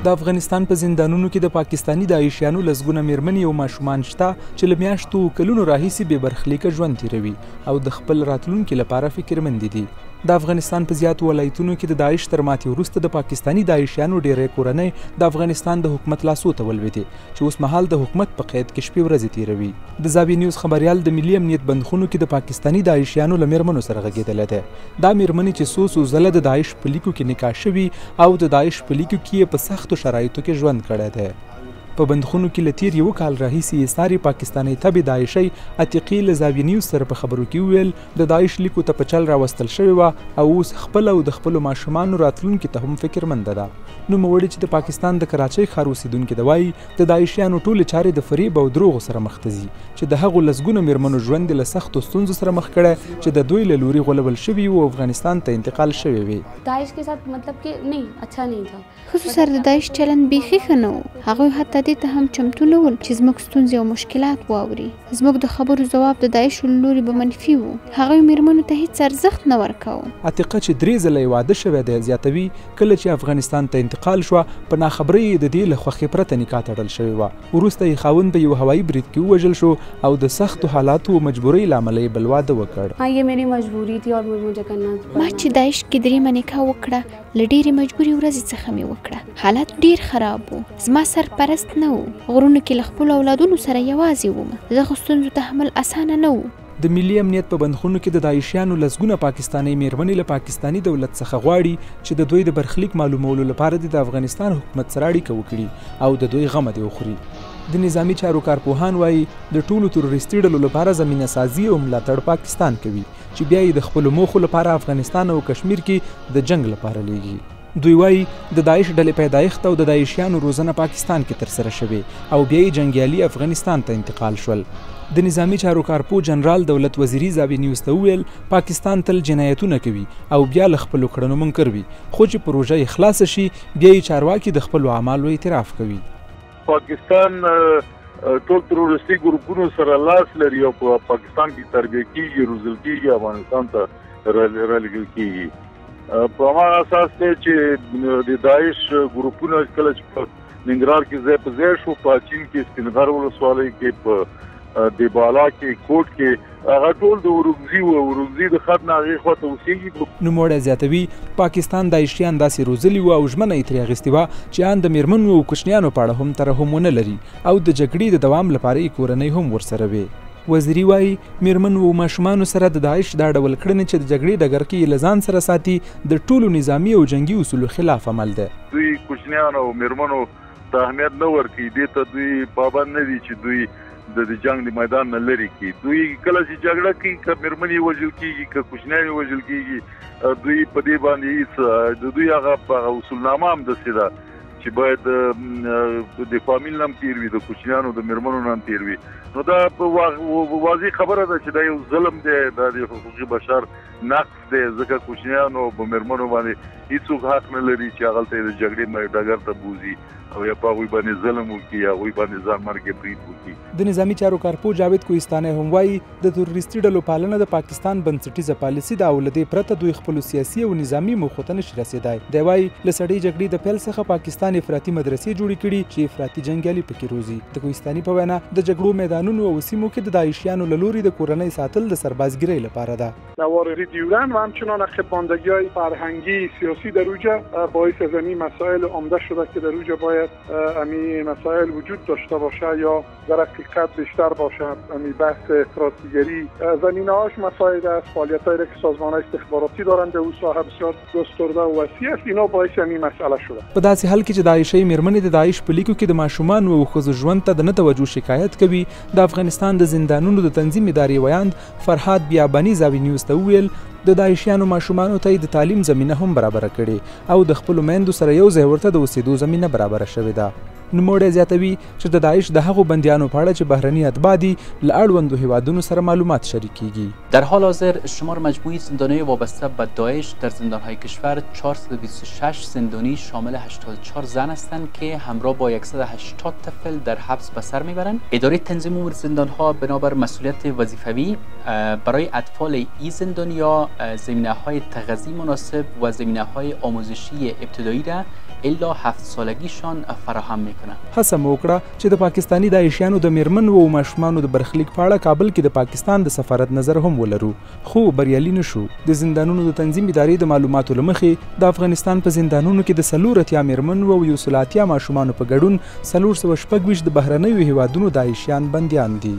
د افغانستان په زندانونو کې د پاکستاني داعشیانو لسګونه میرمنې او ماشومان شته چې له میاشتو کلونو راهیسې بې برخلیکه ژوند تیروي او د خپل راتلونکي لپاره فکرمند دي. د افغانستان په زیاتو ولایتونو کې د داعش تر ماتې وروسته د پاکستاني داعشیانو ډېری کورنۍ د افغانستان د حکومت لاسو ته ولوېدې چې اوس مهال د حکومت په قید کې شپې ورځې تیروي. د زاویې نیوز خبریال د ملي امنیت بندخونو کې د پاکستاني داعشیانو له میرمنو سره غږېدلی دی. دا میرمنې چې څو ځله د داعش په لیکو کې نکاح شوي او د داعش په لیکو کې یې په سختو شرایطو کې ژوند کړی دی. په بندخونو کې له تیر یو کال راهیسې ایسارې پاکستاني تبې داعشۍ عتیقې له زاویې نیوز سره په خبرو کې وویل د داعش لیکو ته په چل راوستل شوې وه او اوس خپله او د خپلو ماشومانو راتلونکي ته هم فکرمنده ده. نوموړي چې د پاکستان د کراچۍ ښار اوسېدونکي ده وایي د داعشیانو ټولې چارې د فریب او دروغو سره مخ ته ځي چې د هغو لسګونو میرمنو ژوند له سختو ستونزو سره مخ کړی چې د دوی له لوري غولول شوي و او افغانستان ته انتقال شوي وي. داعش के साथ मतलब कि नहीं अच्छा नहीं था. خصوصا د داعش چلند بیخي ښه نه و. هغوی حتی دې ته هم چمتو نه ول چې زموږ ستونزې او مشکلات واوري. زموږ د خبرو ځواب د داعشو له لوري به منفي و. هغوی میرمنو ته هیڅ ارزښت نه ورکاوه. عتیقه چې 3 ځله یې واده شوی دی زیاتوي کله چې افغانستان ته انتقال شوه په ناخبرۍ یې د دې له خوښې پرته نکاح تړل شوې وه. وروسته یې خاوند په یو هوایي برید کې ووژل شو او د سختو حالاتو او مجبورۍ له امله یې بل واده وکړ. ये मेरी मजबूरी थी और मुझे करना पड़ा. ما چې داعش کې 3 نکاح وکړه له ډېرې مجبوري ورځې څخه مې وکړه. حالات ډېر خراب و. زما سرپرست نه و. غرونو کې له خپلو اولادونو سره یوازې وم. دغه ستونزو تحمل اسانه نه و. د ملي امنیت په بندخونو کې د داعشیانو لسګونه پاکستاني میرمنې له پاکستاني دولت څخه غواړي چې د دوی د برخلیک معلومولو لپاره د افغانستان حکومت سره اړیکه وکړي او د دوی غمه دې وخوري. د نظامی چارو کارپوهان وایي د ټولو تروریستي ډلو لپاره زمینه سازي او ملاتړ پاکستان کوي چې بیا یې د خپلو موخو لپاره افغانستان او کشمیر کې د جنگ لپاره لیږي. دوی وایي د داعش ډلې پیدایښت او د داعشیانو روزنه پاکستان کې ترسره شوې او بیا یې جنګیالي افغانستان ته انتقال شول. د نظامی چارو کارپو جنرال دولت وزیري زاویې نیوز ته وویل پاکستان تل جنایتونه کوي او بیا له خپلو کړنو منکر وي خو چې پروژه یې خلاصه شي بیا یې چارواکي د خپلو اعمالو اعتراف کوي. پاکستان ټول تروریستي ګروپونو سره لاس لري او په پاکستان کې تربیه کیږي روزل کیږي افغانستان ته رالېږل کیږي. په هغه اساس دی چې د داعش ګروپونه کله چې په ننګرهار کې ځای په ځای شو په چین کې سپینغر ولسوالۍ کې په د بالا کې کوټ کې هغه ټول د ورغزي د خط نه هغې خواته اوسېږي. نوموړی زیاتوي پاکستان داعشیان داسې روزلي وو او ژمنه یې ترې اخیستې وه چې ان د میرمنو او کوچنیانو په اړه هم ترحم ونه لري او د جګړې د دوام لپاره یې کورنۍ هم ورسره وي. وزیري وایي میرمنو او ماشومانو سره د داعش دا ډول کړنې چې د جګړې ډګر کې یې له ځان سره ساتي د ټولو نظامي او جنګي اصولو خلاف عمل دی. دوی کوچنیانو او میرمنو ته اهمیت نه ورکوي. دې ته دوی پابند نه دي چې دوی د جنگ د میدان نه لرې کړي. دوی کله چې جګړه کوي که میرمنې وژل کېږي که کوچنیان وژل کېږي دوی په دې باندې هېڅ د دوی هغه اصولنامه هم داسې ده چې باید د فامیل نه هم تېر وي د کوچنیانو د میرمنو نه هم تېر وي. نو دا واضح خبره ده چې دا یو ظلم دی دا د حقوقي بشر نقص دی ځکه کوچنیانو په میرمنو باندې هېڅوک حق نه لري چې هغلته یې د جګړې ډګر ته بوځي او یا په هغوی باندې ظلم وکړي یا هغوی باندې ځان مرګ برید وکړي. د نظامی چارو کارپو جاوید کوهستانی هم وایي د تروریستي ډلو پالنه د پاکستان بنسټیزه پالیسي ده او له دې پرته دوی خپلو سیاسي او نظامي موخو ته نشي رسېدای. دی وایي له سړې جګړې د پیل څخه پاکستان افراطي مدرسې جوړې کړي چې افراطي جنګیالي پکې روزي. د کوهستاني په وینا د جګړو میدانونو او سیمو کې د داعشیانو له لوري د کورنۍ ساتل د سربازګرۍ لپاره ده. نوار دیورن و همچنان خباندگی‌های فرهنگی سیاسی در اوجه باعث از این مسائل عمده شده که در اوجه باید همین مسائل وجود داشته باشه یا در حقیقت بیشتر باشه. همین بحث افراطیگری زمینه‌هاش مسائل است، فعالیت‌هایی که سازمان‌های استخباراتی دارند در اون ساحه بسیار گسترده و وسیع است. اینا باعث همین مسئله شده. په داسې حال کې چې داعشۍ میرمنې د داعش په لیکو کې د ماشومانو او ښځو ژوند ته د نه توجه شکایت کوي د افغانستان د زندانونو د تنظیم ادارې ویاند فرهاد بیاباني زاویې نیوز ته وویل د داعشیانو ماشومانو ته د تعلیم زمینه هم برابره کړې او د خپلو میندو سره یو ځای ورته د اوسېدو زمینه برابره شوې ده. نوموړی زیاتوي چې د داعش د هغو بندیانو په اړه چې بهرني اتباع دي له اړوندو هیوادونو سره معلومات شریکیږي. در حال حاضر شمار مجموعی زندانیان وابسته به داعش در زندانهای کشور 426 زندانی شامل 84 زن هستند که همراه با 180 طفل در حبس به سر میبرند. اداره تنظیم امور زندانها بنابر مسئولیت وظیفوی برای اطفال این زندانیان زمینه‌های تغذیه مناسب و زمینه‌های آموزشی ابتدایی را الا 7 سالگیشان فراهم میکنه. هڅه مو وکړه چې د پاکستاني داعشیانو د میرمنو او ماشومانو د برخلیک په اړه کابل کې د پاکستان د سفارت نظر هم ولرو، خو بریالي نشو. د زندانونو د تنظیم ادارې د معلوماتو له مخې د افغانستان په زندانونو کې د 4 میرمنو او 100 ماشومانو په ګډون 426 د بهرنیو هیوادونو داعشیان بندیان دي.